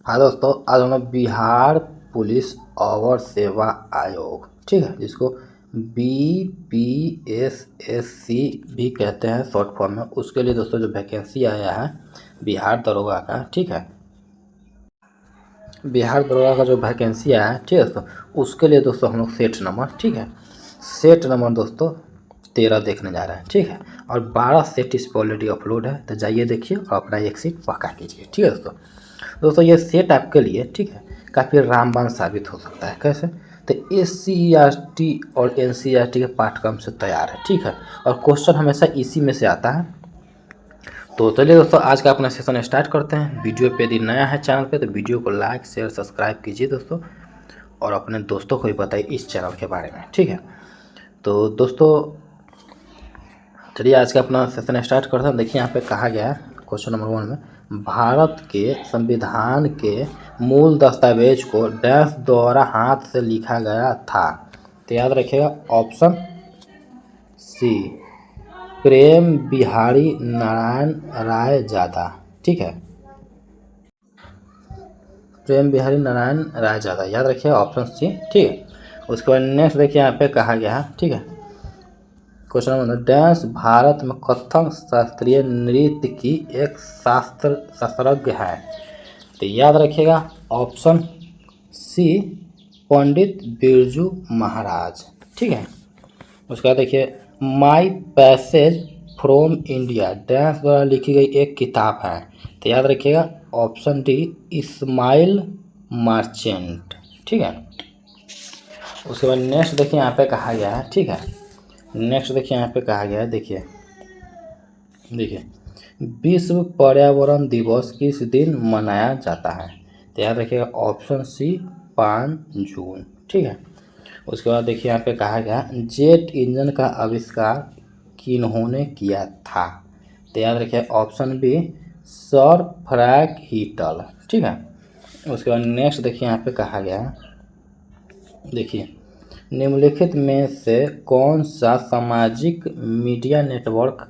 हाँ दोस्तों, आज हम लोग बिहार पुलिस अवर सेवा आयोग, ठीक है, जिसको BPSSC भी कहते हैं शॉर्ट फॉर्म में, उसके लिए दोस्तों जो वैकेंसी आया है बिहार दरोगा का, ठीक है, बिहार दरोगा का जो वैकेंसी आया है, ठीक है दोस्तों, उसके लिए दोस्तों हम लोग सेट नंबर, ठीक है, सेट नंबर दोस्तों 13 देखने जा रहे हैं, ठीक है, और 12 सेट इस पर ऑलरेडी अपलोड है, तो जाइए देखिए और अपना एक सीट पक्का कीजिए, ठीक है दोस्तों ये सेट आपके लिए, ठीक है, काफ़ी रामबाण साबित हो सकता है। कैसे? तो SC/ERT और NCERT के पाठ्यक्रम से तैयार है, ठीक है, और क्वेश्चन हमेशा इसी में से आता है। तो चलिए दोस्तों, आज का अपना सेशन स्टार्ट करते हैं। वीडियो पे यदि नया है चैनल पे तो वीडियो को लाइक शेयर सब्सक्राइब कीजिए दोस्तों, और अपने दोस्तों को भी बताइए इस चैनल के बारे में, ठीक है। तो दोस्तों चलिए आज का अपना सेशन स्टार्ट करते हैं। देखिए यहाँ पे कहा गया है क्वेश्चन नंबर 1 में, भारत के संविधान के मूल दस्तावेज को डैश द्वारा हाथ से लिखा गया था। तो याद रखिएगा ऑप्शन सी, प्रेम बिहारी नारायण राय ज़्यादा, ठीक है, प्रेम बिहारी नारायण राय ज़्यादा, याद रखिएगा ऑप्शन सी, ठीक है। उसके बाद नेक्स्ट देखिए यहाँ पे कहा गया है, ठीक है, क्वेश्चन नंबर डैश भारत में कथक शास्त्रीय नृत्य की एक शास्त्रज्ञ है। तो याद रखिएगा ऑप्शन सी, पंडित बिरजू महाराज, ठीक है। उसके बाद देखिए माई पैसेज फ्रॉम इंडिया डैश द्वारा लिखी गई एक किताब है। तो याद रखिएगा ऑप्शन डी, इस्माइल मार्चेंट, ठीक है। उसके बाद नेक्स्ट देखिए यहाँ पे कहा गया है, ठीक है, नेक्स्ट देखिए यहाँ पे कहा गया है, देखिए विश्व पर्यावरण दिवस किस दिन मनाया जाता है। तो याद रखिएगा ऑप्शन सी, 5 जून, ठीक है। उसके बाद देखिए यहाँ पे कहा गया जेट इंजन का आविष्कार किन्होंने किया था। तो याद रखिए ऑप्शन बी, सर फ्रैंक हीटल, ठीक है। उसके बाद नेक्स्ट देखिए यहाँ पे कहा गया है, देखिए निम्नलिखित में से कौन सा सामाजिक मीडिया नेटवर्क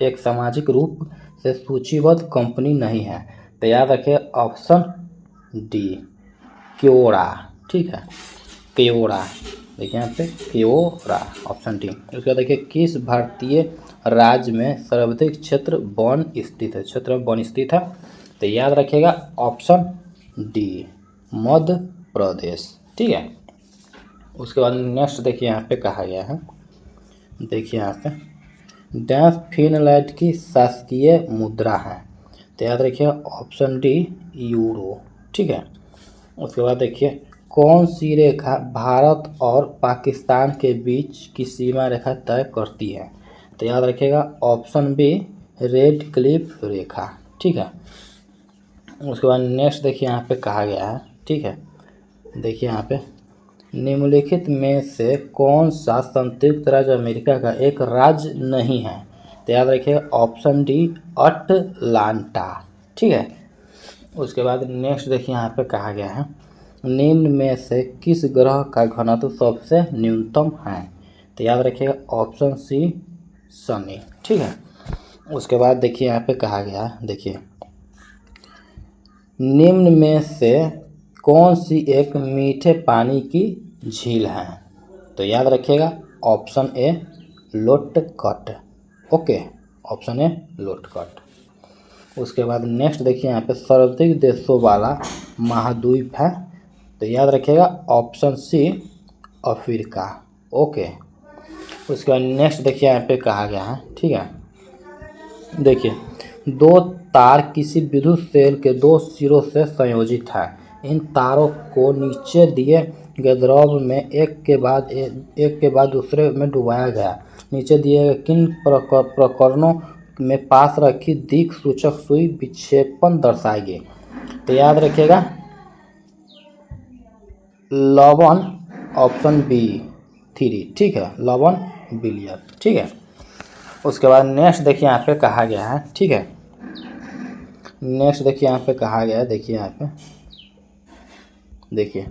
एक सामाजिक रूप से सूचीबद्ध कंपनी नहीं है। तो याद रखिए ऑप्शन डी, क्योरा, ठीक है, क्योरा, देखिए यहाँ पे क्योरा, ऑप्शन डी। उसके बाद देखिए किस भारतीय राज्य में सर्वाधिक क्षेत्र वन स्थित है, क्षेत्र वन स्थित है। तो याद रखिएगा ऑप्शन डी, मध्य प्रदेश, ठीक है। उसके बाद नेक्स्ट देखिए यहाँ पे कहा गया है, देखिए यहाँ पे डैश फिनलैंड की शासकीय मुद्रा है। तो याद रखिए ऑप्शन डी, यूरो, ठीक है। उसके बाद देखिए कौन सी रेखा भारत और पाकिस्तान के बीच की सीमा रेखा तय करती है। तो याद रखिएगा ऑप्शन बी, रेड क्लिफ रेखा, ठीक है। उसके बाद नेक्स्ट देखिए यहाँ पे कहा गया है, ठीक है, देखिए यहाँ पे निम्नलिखित में से कौन सा संयुक्त राज्य अमेरिका का एक राज्य नहीं है। तो याद रखिएगा ऑप्शन डी, अटलांटा, ठीक है। उसके बाद नेक्स्ट देखिए यहाँ पे कहा गया है निम्न में से किस ग्रह का घनत्व सबसे न्यूनतम है। तो याद रखिएगा ऑप्शन सी, शनि, ठीक है। उसके बाद देखिए यहाँ पे कहा गया है, देखिए निम्न में से कौन सी एक मीठे पानी की झील है। तो याद रखिएगा ऑप्शन ए, लोटकट, ओके, ऑप्शन ए लोटकट। उसके बाद नेक्स्ट देखिए यहाँ पे सर्वाधिक देशों वाला महाद्वीप है। तो याद रखिएगा ऑप्शन सी, अफ्रीका, ओके। उसके बाद नेक्स्ट देखिए यहाँ पे कहा गया है, ठीक है, देखिए दो तार किसी विद्युत सेल के दो सिरों से संयोजित है। इन तारों को नीचे दिए गए द्रव में एक के बाद दूसरे में डुबाया गया। नीचे दिए गए किन प्रकरणों में पास रखी दिक् सूचक सुई विक्षेपण दर्शाएगी। तो याद रखिएगा लवन, ऑप्शन बी 3, ठीक है, लवन बिलियन, ठीक है। उसके बाद नेक्स्ट देखिए यहाँ पे कहा गया है, ठीक है, नेक्स्ट देखिए यहाँ पे कहा गया है, देखिए यहाँ पे देखिए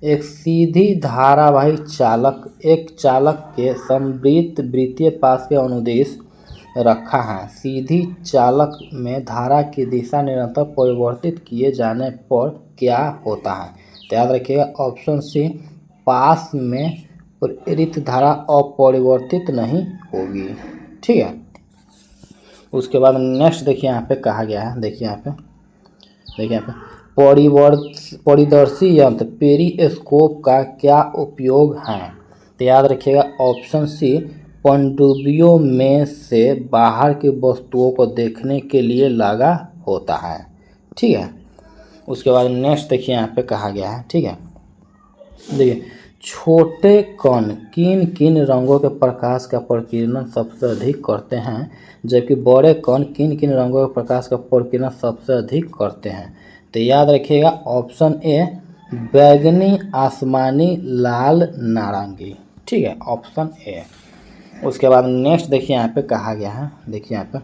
एक सीधी धारावाही चालक एक चालक के समवृत्त वृत्तीय पास के अनुदिश रखा है। सीधी चालक में धारा की दिशा निरंतर परिवर्तित किए जाने पर क्या होता है? तो याद रखिएगा ऑप्शन सी, पास में प्रेरित धारा अपरिवर्तित नहीं होगी। ठीक है, उसके बाद नेक्स्ट देखिए यहाँ पे कहा गया है, देखिए यहाँ पे परिदर्शी यंत्र पेरिस्कोप का क्या उपयोग है? तो याद रखिएगा ऑप्शन सी, पनडुब्बियों में से बाहर की वस्तुओं को देखने के लिए लगा होता है। ठीक है, उसके बाद नेक्स्ट देखिए यहाँ पे कहा गया है। ठीक है, देखिए छोटे कण किन किन रंगों के प्रकाश का प्रकीर्णन सबसे अधिक करते हैं, जबकि बड़े कण किन किन रंगों के प्रकाश का प्रकीर्णन सबसे अधिक करते हैं? तो याद रखिएगा ऑप्शन ए, बैंगनी, आसमानी, लाल, नारंगी। ठीक है, ऑप्शन ए। उसके बाद नेक्स्ट देखिए यहाँ पे कहा गया है, देखिए यहाँ पे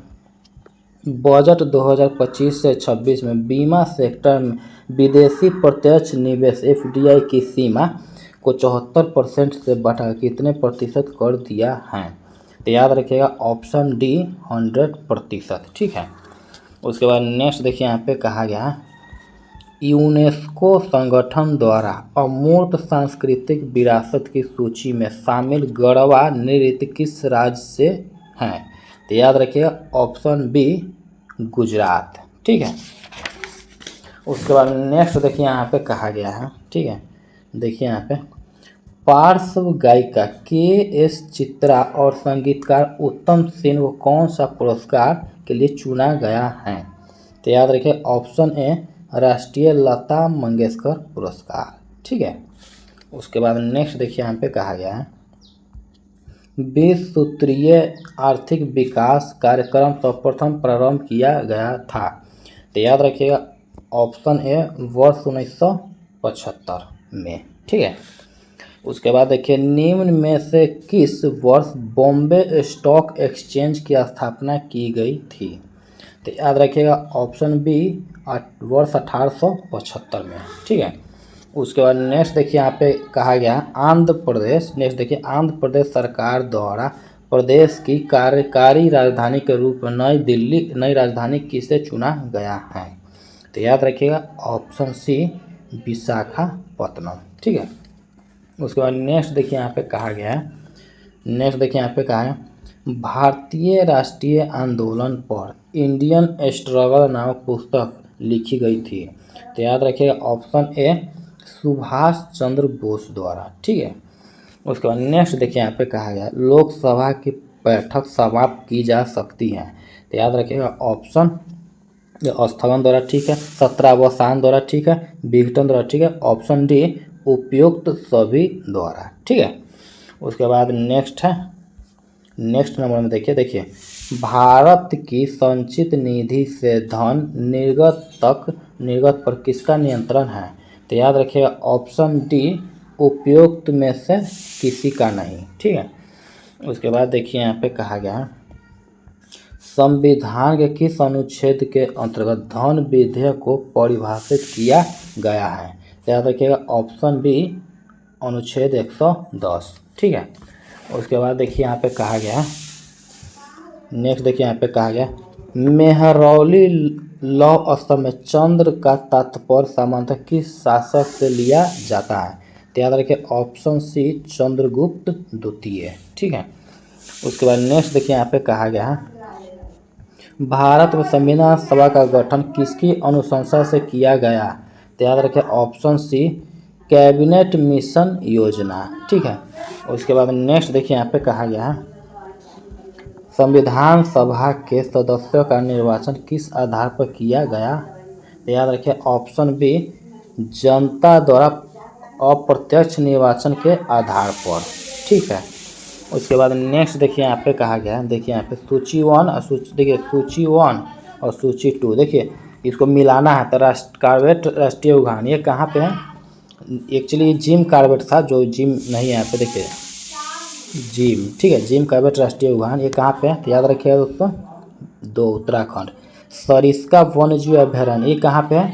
बजट 2025 से 26 में बीमा सेक्टर में विदेशी प्रत्यक्ष निवेश एफडीआई की सीमा को 74% से बढ़ा कितने प्रतिशत कर दिया है? तो याद रखिएगा ऑप्शन डी, 100%। ठीक है, उसके बाद नेक्स्ट देखिए यहाँ पे कहा गया है, यूनेस्को संगठन द्वारा अमूर्त सांस्कृतिक विरासत की सूची में शामिल गरबा नृत्य किस राज्य से हैं? तो याद रखिएगा ऑप्शन बी, गुजरात। ठीक है, उसके बाद नेक्स्ट देखिए यहाँ पे कहा गया है। ठीक है, देखिए यहाँ पे पार्श्व गायिका के.एस. चित्रा और संगीतकार उत्तम सिंह को कौन सा पुरस्कार के लिए चुना गया है? तो याद रखिए ऑप्शन ए, राष्ट्रीय लता मंगेशकर पुरस्कार। ठीक है, उसके बाद नेक्स्ट देखिए यहाँ पे कहा गया है, 20 सूत्रीय आर्थिक विकास कार्यक्रम सर्वप्रथम प्रारंभ किया गया था। तो याद रखिएगा ऑप्शन ए, वर्ष 1975 में। ठीक है, उसके बाद देखिए निम्न में से किस वर्ष बॉम्बे स्टॉक एक्सचेंज की स्थापना की गई थी? तो याद रखिएगा ऑप्शन बी, वर्ष 1875 में। ठीक है, उसके बाद नेक्स्ट देखिए यहाँ पे कहा गया आंध्र प्रदेश। नेक्स्ट देखिए आंध्र प्रदेश सरकार द्वारा प्रदेश की कार्यकारी राजधानी के रूप में नई राजधानी किसे चुना गया है? तो याद रखिएगा ऑप्शन सी, विशाखापत्तनम। ठीक है, उसके बाद नेक्स्ट देखिए यहाँ पे कहा गया है, नेक्स्ट देखिए यहाँ पे कहा है, भारतीय राष्ट्रीय आंदोलन पर इंडियन स्ट्रगल नामक पुस्तक लिखी गई थी। तो याद रखिएगा ऑप्शन ए, सुभाष चंद्र बोस द्वारा। ठीक है, उसके बाद नेक्स्ट देखिए यहाँ पे कहा गया लोकसभा की बैठक समाप्त की जा सकती है। तो याद रखिएगा ऑप्शन स्थगन द्वारा, ठीक है, सत्रावसान द्वारा, ठीक है, विघटन द्वारा, ठीक है, ऑप्शन डी, उपयुक्त सभी द्वारा। ठीक है, उसके बाद नेक्स्ट है, नेक्स्ट नंबर में देखिए भारत की संचित निधि से धन निर्गत पर किसका नियंत्रण है? तो याद रखिएगा ऑप्शन डी, उपयुक्त में से किसी का नहीं। ठीक है, उसके बाद देखिए यहाँ पे कहा गया संविधान के किस अनुच्छेद के अंतर्गत धन विधेयक को परिभाषित किया गया है? तो याद रखिएगा ऑप्शन बी, अनुच्छेद 110। ठीक है, उसके बाद देखिए यहाँ पे कहा गया नेक्स्ट देखिए यहाँ पे कहा गया मेहरौली लौ अस्तम में चंद्र का तात्पर्य सामान्यतः किस शासक से लिया जाता है? तो याद रखिए ऑप्शन सी, चंद्रगुप्त द्वितीय। ठीक है, उसके बाद नेक्स्ट देखिए यहाँ पे कहा गया भारत में संविधान सभा का गठन किसकी अनुशंसा से किया गया? तो याद रखिए ऑप्शन सी, कैबिनेट मिशन योजना। ठीक है, उसके बाद नेक्स्ट देखिए यहाँ पे कहा गया संविधान सभा के सदस्यों का निर्वाचन किस आधार पर किया गया? तो याद रखिए ऑप्शन बी, जनता द्वारा अप्रत्यक्ष निर्वाचन के आधार पर। ठीक है, उसके बाद नेक्स्ट देखिए यहाँ पे कहा गया देखिए यहाँ पे सूची 1 और सूची 1 और सूची 2 देखिए इसको मिलाना है। तो कार्बेट राष्ट्रीय उद्यान ये कहाँ पे है? एक्चुअली जिम कार्बेट था, जो जिम नहीं है यहाँ पे देखिए जिम। ठीक है, जिम कार्बेट राष्ट्रीय उद्यान ये कहाँ पे है? तो याद रखिएगा दोस्तों 2, उत्तराखंड। सरिस्का वन्यजीव अभयारण्य ये कहाँ पे है?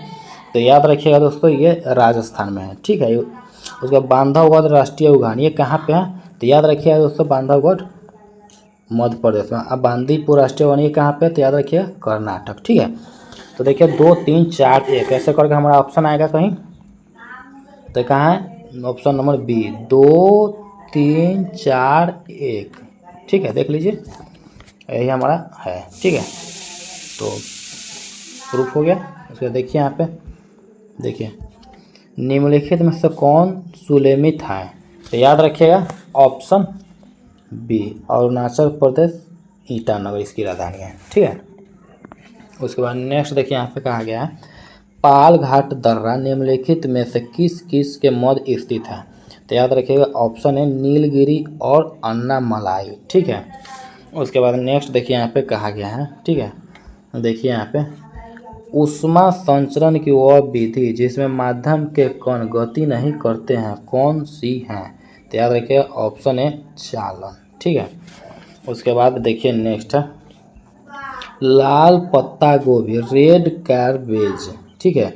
तो याद रखिएगा दोस्तों ये राजस्थान में है। ठीक है, उसका बांधवगढ़ राष्ट्रीय उद्यान ये कहाँ पे है? तो याद रखिएगा दोस्तों बांधवगढ़ मध्य प्रदेश में। अब बांदीपुर राष्ट्रीय वन ये कहाँ पे, तो याद रखिए कर्नाटक। ठीक है, तो देखिए 2 3 4 1 ऐसे करके हमारा ऑप्शन आएगा कहीं, तो कहाँ है ऑप्शन नंबर बी 2 3 4 1। ठीक है, देख लीजिए यही हमारा है। ठीक है, तो प्रूफ हो गया। उसके देखिए यहाँ पे, देखिए निम्नलिखित में से कौन सुलेमित है, तो याद रखिएगा ऑप्शन बी अरुणाचल प्रदेश ईटानगर इसकी राजधानी है। ठीक है, उसके बाद नेक्स्ट देखिए यहाँ पे कहा गया है पाल घाट दर्रा निम्नलिखित में से किस किस के मध्य स्थित है, तो याद रखिएगा ऑप्शन है नीलगिरी और अन्नामलाई। ठीक है, उसके बाद नेक्स्ट देखिए यहाँ पे कहा गया है, ठीक है, देखिए यहाँ पे ऊष्मा संचरण की वह विधि जिसमें माध्यम के कण गति नहीं करते हैं कौन सी है, तो याद रखिए ऑप्शन है चालन। ठीक है, उसके बाद देखिए नेक्स्ट है लाल पत्ता गोभी रेड कैरबेज। ठीक है,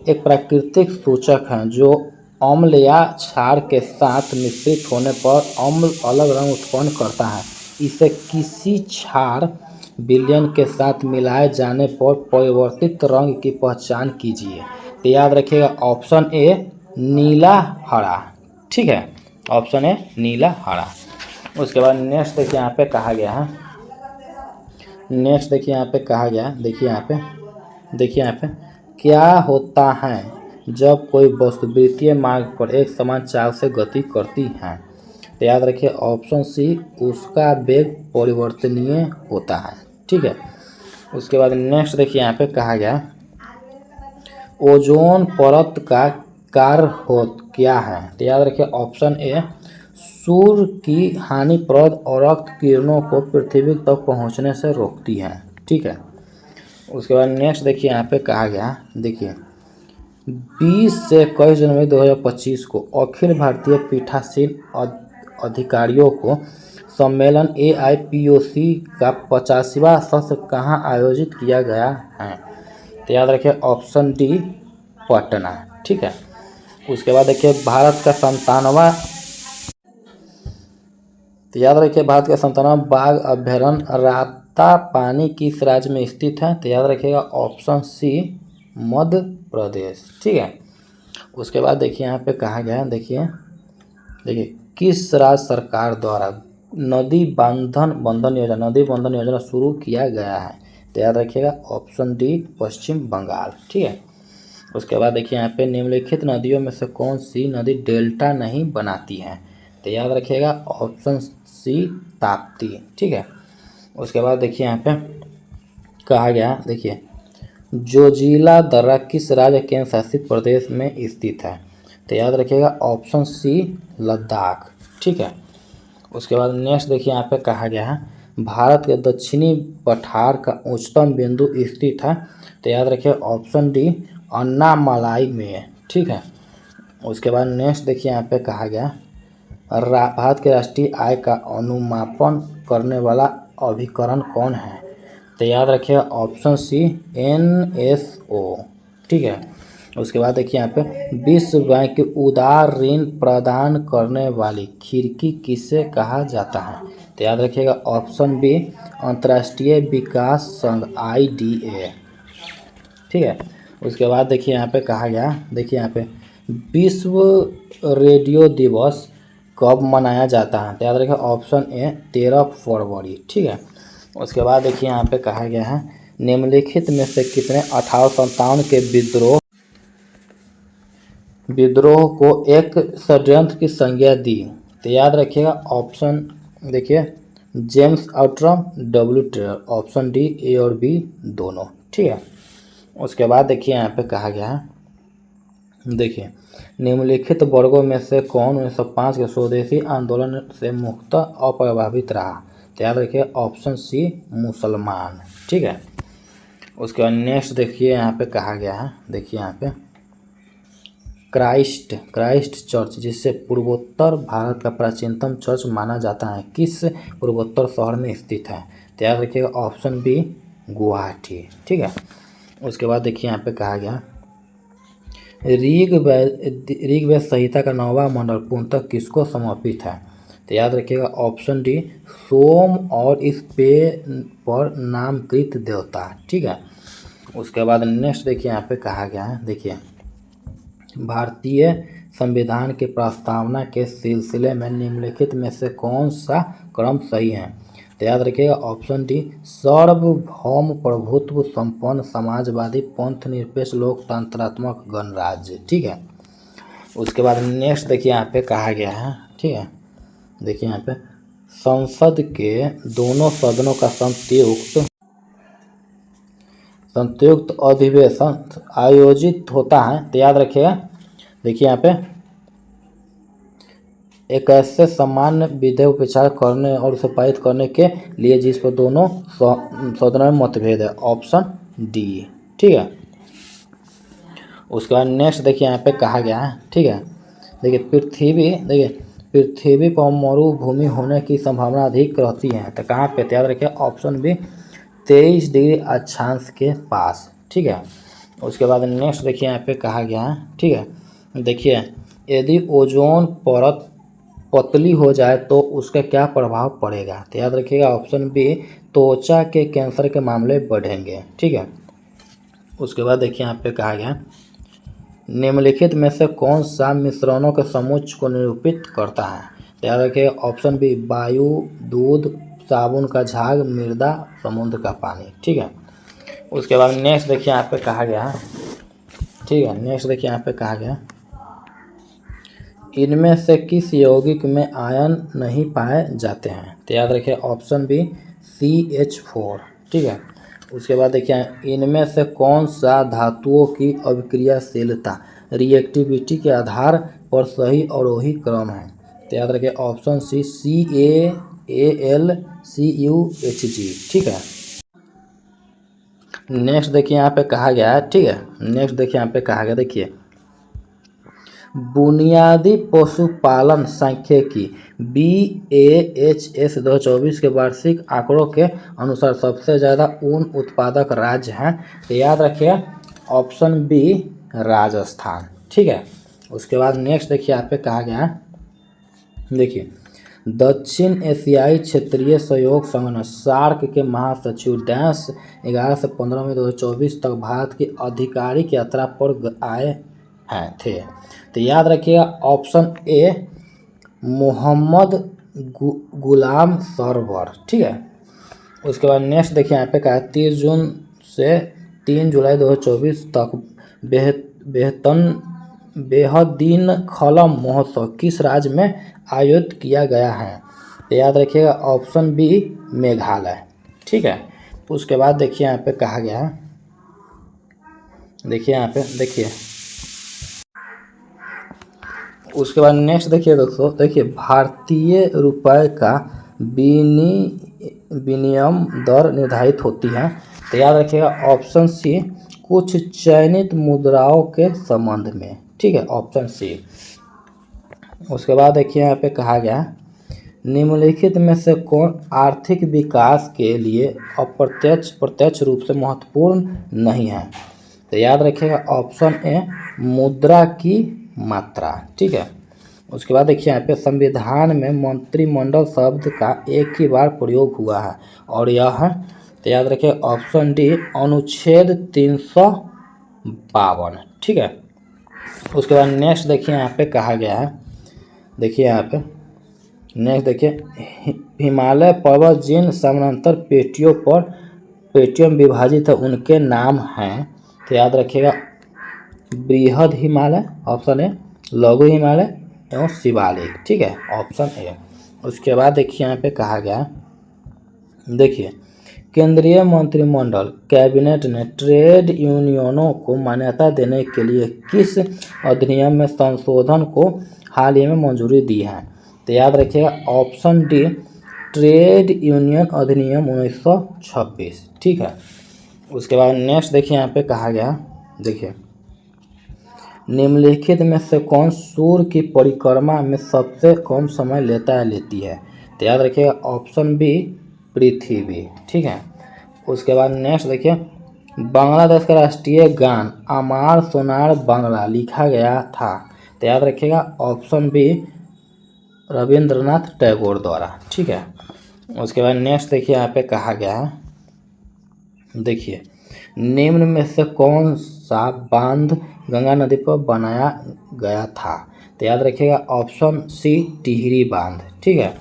एक प्राकृतिक सूचक है जो अम्ल या क्षार के साथ मिश्रित होने पर अम्ल अलग रंग उत्पन्न करता है। इसे किसी क्षार विलयन के साथ मिलाए जाने पर परिवर्तित रंग की पहचान कीजिए, तो याद रखिएगा ऑप्शन ए नीला हरा। ठीक है, ऑप्शन ए नीला हरा। उसके बाद नेक्स्ट देखिए यहाँ पे कहा गया है, नेक्स्ट देखिए यहाँ पे कहा गया है, देखिए यहाँ पे, देखिए यहाँ पे क्या होता है जब कोई वस्तु वृत्तीय मार्ग पर एक समान चाल से गति करती है, तो याद रखिए ऑप्शन सी उसका वेग परिवर्तनीय होता है। ठीक है, उसके बाद नेक्स्ट देखिए यहाँ पे कहा गया ओजोन परत का कार्य हो क्या है, तो याद रखिए ऑप्शन ए सूर्य की हानिप्रद और रक्त किरणों को पृथ्वी तक पहुंचने से रोकती है। ठीक है, उसके बाद नेक्स्ट देखिए यहाँ पे कहा गया, देखिए 20 से 21 जनवरी 2025 को अखिल भारतीय पीठासीन अधिकारियों को सम्मेलन AIPOC का 50वां सत्र कहाँ आयोजित किया गया है, तो याद रखिए ऑप्शन डी पटना। ठीक है, उसके बाद देखिए भारत का 57वां, तो याद रखिए भारत का 57वां बाघ अभयारण्य रातापानी किस राज्य में स्थित है, तो याद रखिएगा ऑप्शन सी मध्य प्रदेश। ठीक है, उसके बाद देखिए यहाँ पे कहा गया है, देखिए देखिए किस राज्य सरकार द्वारा नदी बंधन योजना शुरू किया गया है, तो याद रखिएगा ऑप्शन डी पश्चिम बंगाल। ठीक है, उसके बाद देखिए यहाँ पे निम्नलिखित नदियों में से कौन सी नदी डेल्टा नहीं बनाती है, तो याद रखिएगा ऑप्शन सी ताप्ती। ठीक है, उसके बाद देखिए यहाँ पे कहा गया, देखिए जोजिला दर्रा किस राज्य केंद्र शासित प्रदेश में स्थित है, तो याद रखिएगा ऑप्शन सी लद्दाख। ठीक है, उसके बाद नेक्स्ट देखिए यहाँ पे कहा गया है भारत के दक्षिणी पठार का उच्चतम बिंदु स्थित है, तो याद रखिए ऑप्शन डी अन्नामलाई में। ठीक है, उसके बाद नेक्स्ट देखिए यहाँ पे कहा गया भारत के राष्ट्रीय आय का अनुमापन करने वाला अभिकरण कौन है, तो याद रखिए ऑप्शन सी NSO। ठीक है, उसके बाद देखिए यहाँ पे विश्व बैंक की उदार ऋण प्रदान करने वाली खिड़की किसे कहा जाता है, तो याद रखिएगा ऑप्शन बी अंतर्राष्ट्रीय विकास संघ IDA। ठीक है, उसके बाद देखिए यहाँ पे कहा गया, देखिए यहाँ पे विश्व रेडियो दिवस कब मनाया जाता है, तो याद रखिए ऑप्शन ए 13 फरवरी। ठीक है, उसके बाद देखिए यहाँ पे कहा गया है निम्नलिखित में से कितने 1857 के विद्रोह को एक षड्यंत्र की संज्ञा दी, तो याद रखिएगा ऑप्शन देखिए James Outram W Taylor, option D A और बी दोनों। ठीक है, उसके बाद देखिए यहाँ पे कहा गया है, देखिए निम्नलिखित वर्गों में से कौन 1905 के स्वदेशी आंदोलन से मुक्त अप्रभावित रहा, तो याद रखिए ऑप्शन सी मुसलमान। ठीक है, उसके बाद नेक्स्ट देखिए यहाँ पे कहा गया है, देखिए यहाँ पे क्राइस्ट चर्च जिसे पूर्वोत्तर भारत का प्राचीनतम चर्च माना जाता है किस पूर्वोत्तर शहर में स्थित है, तो याद रखिएगा ऑप्शन बी गुवाहाटी। ठीक है, उसके बाद देखिए यहाँ पे कहा गया ऋग्वेद संहिता का 9वां मंडल पूर्णतः किसको समर्पित है, तो याद रखिएगा ऑप्शन डी सोम और इस पे पर नामकृत देवता। ठीक है। उसके बाद नेक्स्ट देखिए यहाँ पे कहा गया है, देखिए भारतीय संविधान की प्रस्तावना के सिलसिले में निम्नलिखित में से कौन सा क्रम सही है। तो याद रखिएगा ऑप्शन डी सार्वभौम प्रभुत्व संपन्न समाजवादी पंथ निरपेक्ष लोकतंत्रात्मक गणराज्य। ठीक है। उसके बाद नेक्स्ट देखिए यहाँ पे कहा गया है, ठीक है, देखिए यहाँ पे संसद के दोनों सदनों का संयुक्त अधिवेशन आयोजित होता है। तो याद रखिएगा, देखिए यहाँ पे एक ऐसे सामान्य विधेयक विचार करने और उसे पारित करने के लिए जिस पर दोनों सदनों में मतभेद है, ऑप्शन डी। ठीक है। उसके बाद नेक्स्ट देखिए यहाँ पे कहा गया है, ठीक है, देखिए पृथ्वी पर मरुभूमि होने की संभावना अधिक रहती है। तो कहाँ पे, याद रखिए ऑप्शन बी 23 डिग्री अक्षांश के पास। ठीक है। उसके बाद नेक्स्ट देखिए यहाँ पे कहा गया है, ठीक है, देखिए यदि ओजोन परत पतली हो जाए तो उसका क्या प्रभाव पड़ेगा। तो याद रखिएगा ऑप्शन बी त्वचा के कैंसर के मामले बढ़ेंगे। ठीक है। उसके बाद देखिए यहाँ पे कहा गया निम्नलिखित में से कौन सा मिश्रणों के समूह को निरूपित करता है। तो याद रखिए ऑप्शन बी वायु, दूध, साबुन का झाग, मृदा, समुद्र का पानी। ठीक है। उसके बाद नेक्स्ट देखिए यहाँ पे कहा गया, ठीक है, नेक्स्ट देखिए यहाँ पे कहा गया इनमें से किस यौगिक में आयन नहीं पाए जाते हैं। तो याद रखिए ऑप्शन बी CH4। ठीक है। उसके बाद देखिए इनमें से कौन सा धातुओं की अभिक्रियाशीलता रिएक्टिविटी के आधार पर सही और वही क्रम है। तो याद रखिए ऑप्शन सी CaAlCuHg। ठीक है। नेक्स्ट देखिए यहाँ पे कहा गया है, ठीक है, नेक्स्ट देखिए यहाँ पे कहा गया, देखिए बुनियादी पशुपालन सांख्यिकी BAHS 2024 के वार्षिक आंकड़ों के अनुसार सबसे ज़्यादा ऊन उत्पादक राज्य हैं। तो याद रखिए ऑप्शन बी राजस्थान। ठीक है। उसके बाद नेक्स्ट देखिए यहाँ पे कहा गया है, देखिए दक्षिण एशियाई क्षेत्रीय सहयोग संगठन सार्क के महासचिव 11 से 15 मई 2024 तक भारत की आधिकारिक यात्रा पर आए थे। तो याद रखिएगा ऑप्शन ए मोहम्मद गुलाम सरवर। ठीक है। उसके बाद नेक्स्ट देखिए यहाँ पे कहा 30 जून से 3 जुलाई 2024 तक बेहदीन खलम महोत्सव किस राज्य में आयोजित किया गया है। तो याद रखिएगा ऑप्शन बी मेघालय। ठीक है। उसके बाद देखिए यहाँ पे कहा गया है, देखिए यहाँ पे देखिए उसके बाद नेक्स्ट देखिए दोस्तों, देखिए भारतीय रुपये का विनिमय दर निर्धारित होती है। तो याद रखिएगा ऑप्शन सी कुछ चयनित मुद्राओं के संबंध में। ठीक है, ऑप्शन सी। उसके बाद देखिए यहाँ पे कहा गया निम्नलिखित में से कौन आर्थिक विकास के लिए प्रत्यक्ष रूप से महत्वपूर्ण नहीं है। तो याद रखिएगा ऑप्शन ए मुद्रा की मात्रा। ठीक है। उसके बाद देखिए यहाँ पे संविधान में मंत्रिमंडल शब्द का एक ही बार प्रयोग हुआ है और यह है, तो याद रखिए ऑप्शन डी अनुच्छेद 352। ठीक है। उसके बाद नेक्स्ट देखिए यहाँ पे कहा गया है, देखिए यहाँ पे नेक्स्ट देखिए हिमालय पर्वत जिन समानांतर पेटियों में विभाजित है उनके नाम हैं। तो याद रखिएगा बृहद हिमालय ऑप्शन ए, लघु हिमालय एवं शिवालिक। ठीक है, ऑप्शन ए। उसके बाद देखिए यहाँ पे कहा गया, देखिए केंद्रीय मंत्रिमंडल कैबिनेट ने ट्रेड यूनियनों को मान्यता देने के लिए किस अधिनियम में संशोधन को हाल ही में मंजूरी दी है। तो याद रखिएगा ऑप्शन डी ट्रेड यूनियन अधिनियम 1926। ठीक है। उसके बाद नेक्स्ट देखिए यहाँ पे कहा गया, देखिए निम्नलिखित में से कौन सूर्य की परिक्रमा में सबसे कम समय लेती है। तो याद रखिएगा ऑप्शन बी पृथ्वी। ठीक है। उसके बाद नेक्स्ट देखिए बांग्लादेश का राष्ट्रीय गान अमार सोनार बांग्ला लिखा गया था। तो याद रखिएगा ऑप्शन बी रविंद्रनाथ टैगोर द्वारा। ठीक है, उसके बाद नेक्स्ट देखिए यहाँ पे कहा गया है, देखिए निम्न में से कौन सा बांध गंगा नदी पर बनाया गया था? तो याद रखिएगा ऑप्शन सी टिहरी बांध। ठीक है,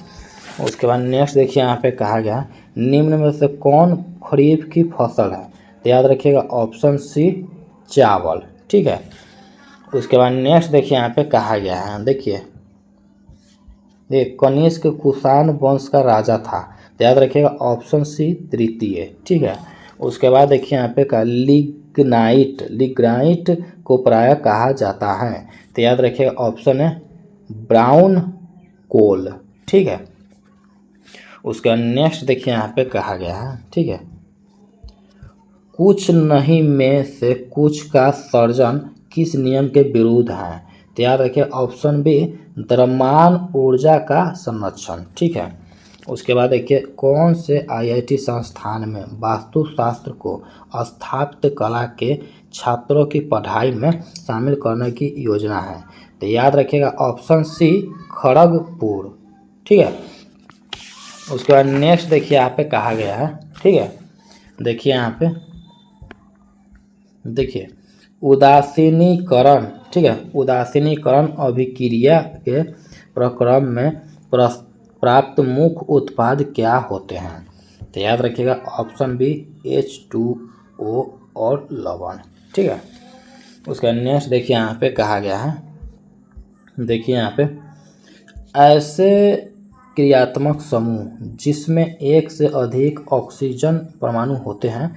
उसके बाद नेक्स्ट देखिए यहाँ पे कहा गया निम्न में से कौन खरीफ की फसल है? तो याद रखिएगा ऑप्शन सी चावल। ठीक है, उसके बाद नेक्स्ट देखिए यहाँ पे कहा गया है, देखिए कनिष्क कुषाण वंश का राजा था। तो याद रखिएगा ऑप्शन सी तृतीय। ठीक है, उसके बाद देखिए यहाँ पे कहा लिग्नाइट को प्रायः कहा जाता है। तो याद रखिएगा ऑप्शन है ब्राउन कोल। ठीक है, उसके बाद नेक्स्ट देखिए यहाँ पे कहा गया है, ठीक है, कुछ नहीं में से कुछ का सर्जन किस नियम के विरुद्ध है? तो याद रखिए ऑप्शन बी द्रव्यमान ऊर्जा का संरक्षण। ठीक है, उसके बाद देखिए कौन से आईआईटी संस्थान में वास्तुशास्त्र को स्थापत्य कला के छात्रों की पढ़ाई में शामिल करने की योजना है? तो याद रखिएगा ऑप्शन सी खड़गपुर। ठीक है, उसके बाद नेक्स्ट देखिए यहाँ पे कहा गया है, ठीक है, देखिए यहाँ पे देखिए उदासीनीकरण। ठीक है, उदासीनीकरण अभिक्रिया के प्रक्रम में प्राप्त मुख्य उत्पाद क्या होते हैं? तो याद रखिएगा ऑप्शन बी H2O और लवण। ठीक है, उसका नेक्स्ट देखिए यहाँ पे कहा गया है, देखिए यहाँ पे ऐसे क्रियात्मक समूह जिसमें एक से अधिक ऑक्सीजन परमाणु होते हैं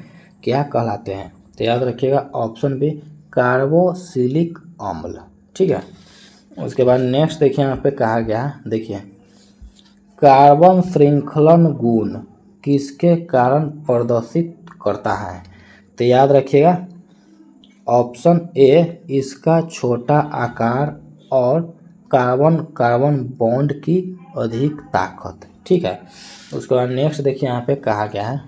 क्या कहलाते हैं? तो याद रखिएगा ऑप्शन बी कार्बोक्सिलिक अम्ल। ठीक है, उसके बाद नेक्स्ट देखिए यहाँ पे कहा गया, देखिए कार्बन श्रृंखलन गुण किसके कारण प्रदर्शित करता है? तो याद रखिएगा ऑप्शन ए इसका छोटा आकार और कार्बन कार्बन बॉन्ड की अधिक ताकत। ठीक है, उसके बाद नेक्स्ट देखिए यहाँ पे कहा गया है,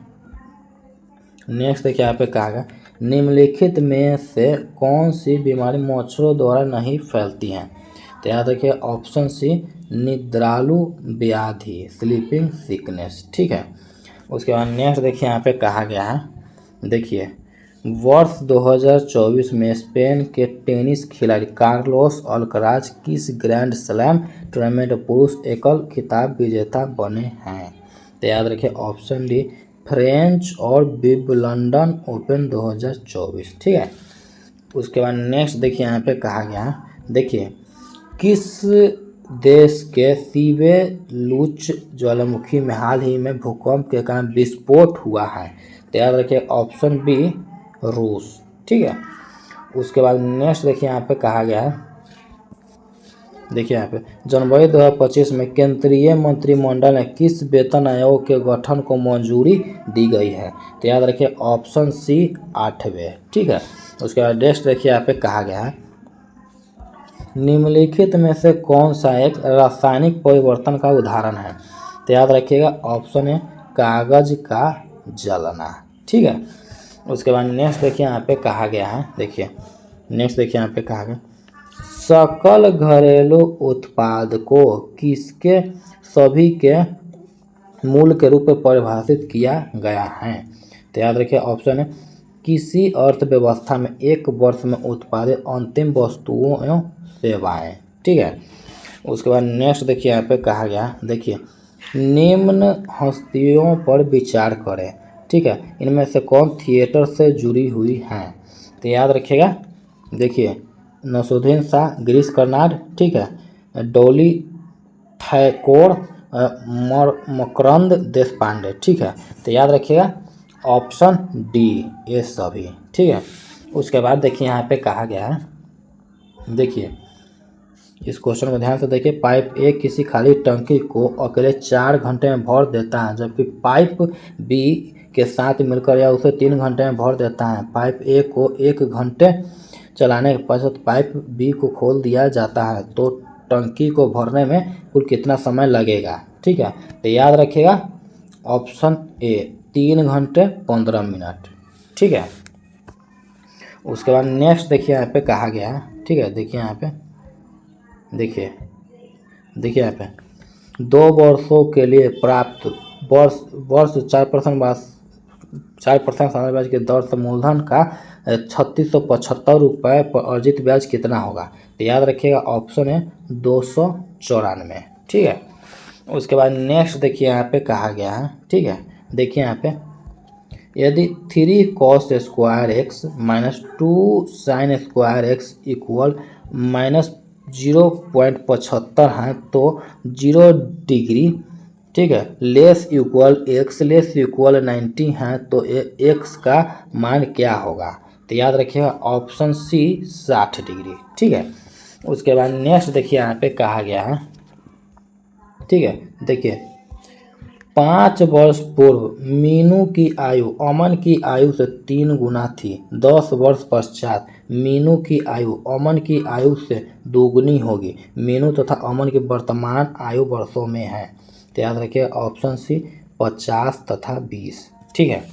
नेक्स्ट देखिए यहाँ पे कहा गया निम्नलिखित में से कौन सी बीमारी मच्छरों द्वारा नहीं फैलती हैं? तो याद रखिए ऑप्शन सी निद्रालु व्याधि स्लीपिंग सिकनेस। ठीक है, उसके बाद नेक्स्ट देखिए यहाँ पे कहा गया है, देखिए वर्ष 2024 में स्पेन के टेनिस खिलाड़ी कार्लोस अल्कराज किस ग्रैंड स्लैम टूर्नामेंट पुरुष एकल खिताब विजेता बने हैं? तो याद रखिए ऑप्शन डी फ्रेंच और विंबलडन ओपन 2024। ठीक है, उसके बाद नेक्स्ट देखिए यहाँ पे कहा गया, देखिए किस देश के सीबेलुच ज्वालामुखी में हाल ही में भूकंप के कारण विस्फोट हुआ है? तो याद रखिए ऑप्शन बी रूस। ठीक है, उसके बाद नेक्स्ट देखिए यहाँ पे कहा गया है, देखिए यहाँ पे जनवरी 2025 में केंद्रीय मंत्रिमंडल ने किस वेतन आयोग के गठन को मंजूरी दी गई है? तो याद रखिए ऑप्शन सी 8वें। ठीक है, उसके बाद नेक्स्ट देखिए यहाँ पे कहा गया है निम्नलिखित में से कौन सा एक रासायनिक परिवर्तन का उदाहरण है? तो याद रखिएगा ऑप्शन है कागज का जलना। ठीक है, उसके बाद नेक्स्ट देखिए यहाँ पे कहा गया है, देखिए नेक्स्ट देखिए यहाँ पे कहा गया सकल घरेलू उत्पाद को किसके सभी के मूल के रूप में परिभाषित किया गया है? तो याद रखिए ऑप्शन है किसी अर्थव्यवस्था में एक वर्ष में उत्पादित अंतिम वस्तुओं एवं सेवाएं। ठीक है, उसके बाद नेक्स्ट देखिए यहाँ पे कहा गया, देखिए निम्न हस्तियों पर विचार करें। ठीक है, इनमें से कौन थिएटर से जुड़ी हुई हैं? तो याद रखिएगा, देखिए नसरुद्दीन शाह, गिरीश कर्नाड, ठीक है, डॉली ठैकोर, मकरंद देशपांडे। ठीक है, तो याद रखिएगा ऑप्शन डी ये सभी। ठीक है, उसके बाद देखिए यहाँ पे कहा गया है, देखिए इस क्वेश्चन को ध्यान से देखिए पाइप ए किसी खाली टंकी को अकेले 4 घंटे में भर देता है जबकि पाइप बी के साथ मिलकर या उसे 3 घंटे में भर देता है। पाइप ए को 1 घंटे चलाने के पश्चात पाइप बी को खोल दिया जाता है तो टंकी को भरने में कुल कितना समय लगेगा? ठीक है, तो याद रखिएगा ऑप्शन ए 3 घंटे 15 मिनट। ठीक है, उसके बाद नेक्स्ट देखिए यहाँ पे कहा गया है, ठीक है, देखिए यहाँ पे देखिए यहाँ पे 2 वर्षों के लिए प्राप्त वर्ष वर्ष 4% सालाना ब्याज की दर से मूलधन का 3675 रुपये पर अर्जित ब्याज कितना होगा? तो याद रखिएगा ऑप्शन है 294। ठीक है। उसके बाद नेक्स्ट देखिए यहाँ पे कहा गया है। ठीक है, देखिए यहाँ पे यदि 3 cos square x minus 2 sine square x equal minus 0.75 है तो 0 डिग्री, ठीक है, less equal x less equal 90 है तो एक्स का मान क्या होगा? तो याद रखिएगा ऑप्शन सी 60 डिग्री। ठीक है। उसके बाद नेक्स्ट देखिए यहाँ पे कहा गया है। ठीक है, देखिए 5 वर्ष पूर्व मीनू की आयु अमन की आयु से 3 गुना थी। 10 वर्ष पश्चात मीनू की आयु अमन की आयु से दोगुनी होगी। मीनू तथा अमन की वर्तमान आयु वर्षों में है। तो याद रखिए ऑप्शन सी 50 तथा 20। ठीक है।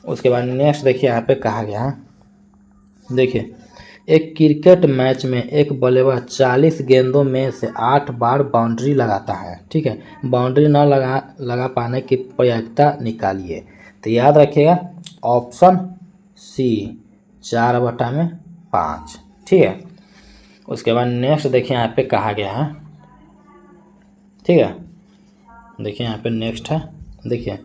उसके बाद नेक्स्ट देखिए यहाँ पे कहा गया है। देखिए एक क्रिकेट मैच में एक बल्लेबाज 40 गेंदों में से 8 बार बाउंड्री लगाता है। ठीक है, बाउंड्री न लगा पाने की प्रायिकता निकालिए। तो याद रखिएगा ऑप्शन सी 4/5। ठीक है। उसके बाद नेक्स्ट देखिए यहाँ पे कहा गया है। ठीक है, देखिए यहाँ पे नेक्स्ट है। देखिए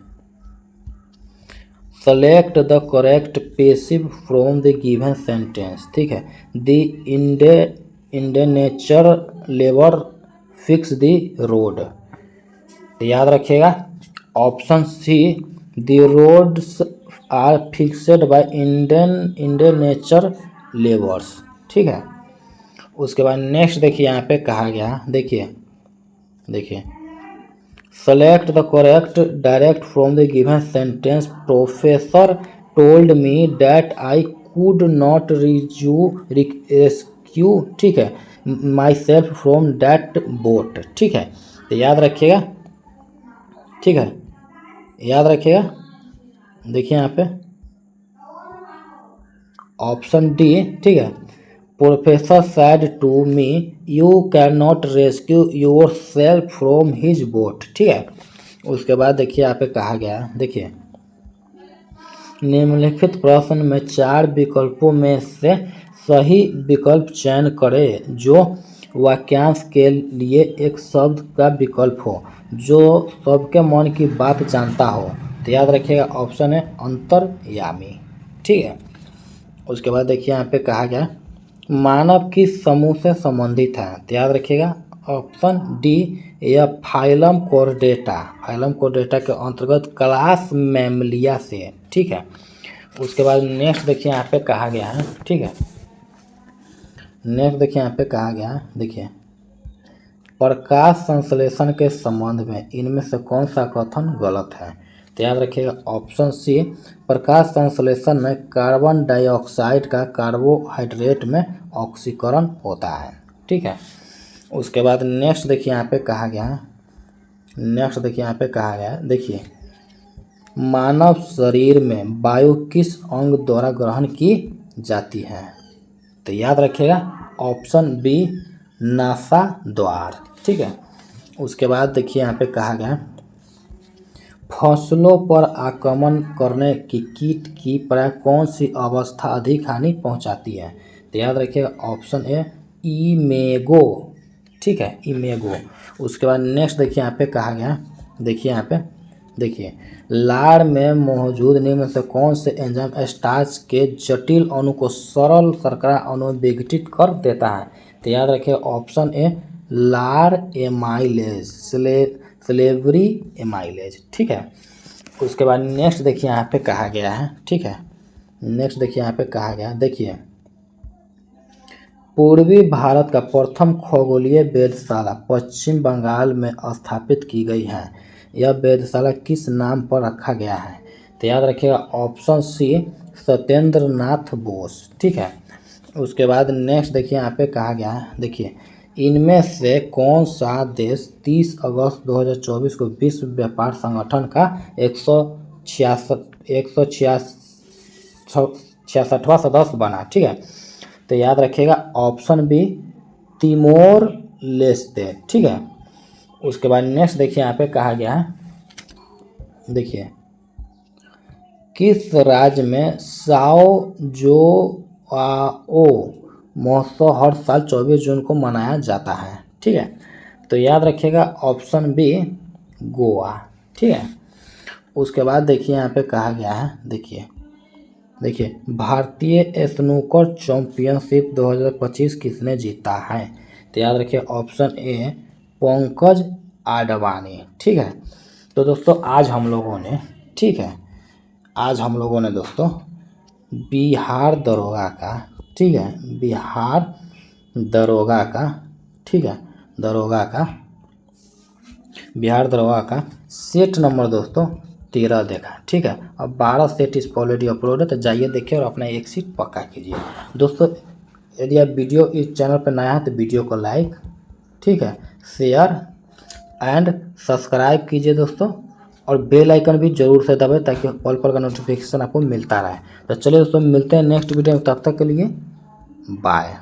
select the correct passive from the given sentence. ठीक है, the indenture labour fix the road. तो याद रखिएगा option C the roads are fixed by indenture labours. ठीक है। उसके बाद नेक्स्ट देखिए यहाँ पे कहा गया। देखिए select the correct direct from the given sentence professor told me that I could not rescue, ठीक है, my self from that boat. ठीक है। तो याद रखिएगा। ठीक है, याद रखिएगा। देखिए यहाँ पे ऑप्शन डी। ठीक है, professor said to me you cannot rescue yourself from his boat। ठीक है। उसके बाद देखिए यहाँ पे कहा गया। देखिए निम्नलिखित प्रश्न में 4 विकल्पों में से सही विकल्प चयन करें जो वाक्यांश के लिए एक शब्द का विकल्प हो जो सबके मन की बात जानता हो। तो याद रखिएगा ऑप्शन है अंतर्यामी। ठीक है। उसके बाद देखिए यहाँ पे कहा गया मानव किस समूह से संबंधित है? तो याद रखिएगा ऑप्शन डी या फाइलम कॉर्डेटा। फाइलम कॉर्डेटा के अंतर्गत क्लास मैमलिया से। ठीक है। उसके बाद नेक्स्ट देखिए यहाँ पे कहा गया है। ठीक है, नेक्स्ट देखिए यहाँ पे कहा गया। देखिए प्रकाश संश्लेषण के संबंध में इनमें से कौन सा कथन गलत है? तो याद रखिएगा ऑप्शन सी प्रकाश संश्लेषण में कार्बन डाइऑक्साइड का कार्बोहाइड्रेट में ऑक्सीकरण होता है। ठीक है। उसके बाद नेक्स्ट देखिए यहाँ पे कहा गया है। नेक्स्ट देखिए यहाँ पे कहा गया है। देखिए मानव शरीर में वायु किस अंग द्वारा ग्रहण की जाती है? तो याद रखिएगा ऑप्शन बी नासा द्वार। ठीक है। उसके बाद देखिए यहाँ पे कहा गया फसलों पर आक्रमण करने की कीट की प्राय कौन सी अवस्था अधिक हानि पहुंचाती है? तो याद रखिएगा ऑप्शन ए इमेगो। ठीक है, इमेगो। उसके बाद नेक्स्ट देखिए यहाँ पे कहा गया। देखिए यहाँ पे देखिए लार में मौजूद निम्न से कौन से एंजाइम स्टार्च के जटिल अणु को सरल शर्करा अणु में विघटित कर देता है? तो याद रखिए ऑप्शन ए लार एमाइलेज स्लेवरी एमाइलेज। ठीक है। उसके बाद नेक्स्ट देखिए यहाँ पे कहा गया है। ठीक है, नेक्स्ट देखिए यहाँ पे कहा गया। देखिए पूर्वी भारत का प्रथम खगोलीय वेधशाला पश्चिम बंगाल में स्थापित की गई है। यह वेधशाला किस नाम पर रखा गया है? तो याद रखिएगा ऑप्शन सी सत्येंद्र नाथ बोस। ठीक है। उसके बाद नेक्स्ट देखिए यहाँ पे कहा गया है। देखिए इनमें से कौन सा देश 30 अगस्त 2024 को विश्व व्यापार संगठन का 166वां सदस्य बना? ठीक है। तो याद रखिएगा ऑप्शन बी तिमोर लेस्ते। ठीक है। उसके बाद नेक्स्ट देखिए यहाँ पे कहा गया है, देखिए किस राज्य में साओ जो आओ महोत्सव हर साल 24 जून को मनाया जाता है। ठीक है, तो याद रखिएगा ऑप्शन बी गोवा। ठीक है, उसके बाद देखिए यहाँ पे कहा गया है, देखिए भारतीय स्नूकर चैंपियनशिप 2025 किसने जीता है। तो याद रखिए ऑप्शन ए पंकज आडवाणी। ठीक है, तो दोस्तों आज हम लोगों ने, ठीक है, आज हम लोगों ने दोस्तों बिहार दरोगा का, ठीक है, बिहार दरोगा का, ठीक है, बिहार दरोगा का सेट नंबर दोस्तों 13 देखा। ठीक है, अब 12 सेट इस ऑलरेडी अपलोड है, तो जाइए देखिए और अपना एक सीट पक्का कीजिए। दोस्तों यदि आप वीडियो इस चैनल पर नया है तो वीडियो को लाइक, ठीक है, शेयर एंड सब्सक्राइब कीजिए दोस्तों, और बेल आइकन भी जरूर से दबाएं ताकि ऑल पर का नोटिफिकेशन आपको मिलता रहे। तो चलिए दोस्तों मिलते हैं नेक्स्ट वीडियो में, तब तक के लिए बाय।